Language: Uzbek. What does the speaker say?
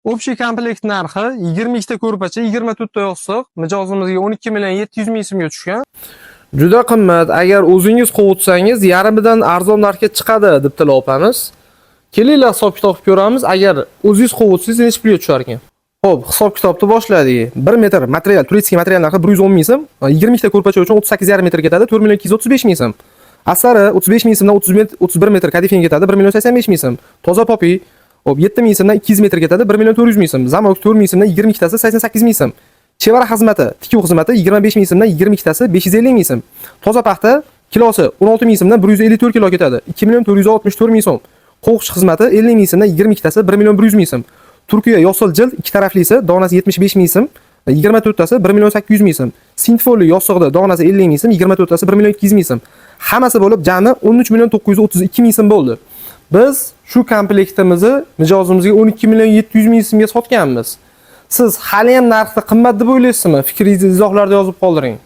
Общий komplekt narxi 22 ta ko'rpacha, 24 ta yostiq mijozimizga 12 million 700 ming so'mga tushgan. Juda qimmat. Agar o'zingiz qovutsangiz yarimidan arzon narxga chiqadi debdilar opamiz. Kelinglar hisob-kitob qilib ko'ramiz. Agar o'zingiz qovutsangiz necha pulga tushar ekan? Xo'p, hisob-kitobni boshladik. 1 metr material, turistik material narxi 110 ming so'm. 20 ta ko'rpacha uchun 38,5 metr ketadi, 4 million 235 ming so'm. Asari 35 ming so'mdan 31 metr kadifin ketadi, 1 million 85 ming so'm. Toza popi 7 ming so'mdan 200 metr ketadi, 1 million 400 ming so'm. Zamok 4 ming so'mdan 22 tasi 88 ming so'm. Chevara xizmati, tikuv xizmati 25 ming so'mdan 22 tasi 550 ming so'm. Toza paxta kilosi 16 ming so'mdan 154 kilo ketadi, 2 million 464 ming so'm. Qo'qish xizmati 50 ming so'mdan 22 tasi 1 million 100 ming so'm. Turkiya yostiq jild ikki taraflisi donasi 75 ming so'm, 24 tasi 1 million 800 ming so'm. Sintfolli yostiqda donasi 50 ming so'm, 24 tasi 1 million 200 ming so'm. Hammasi bo'lib jami 13 million 932 ming so'm bo'ldi. Biz shu komplektimizni mijozimizga 12 million 700 ming so'mga sotganmiz. Siz hali ham narxni qimmat deb o'ylaysizmi? Fikringizni izohlarda yozib qoldiring.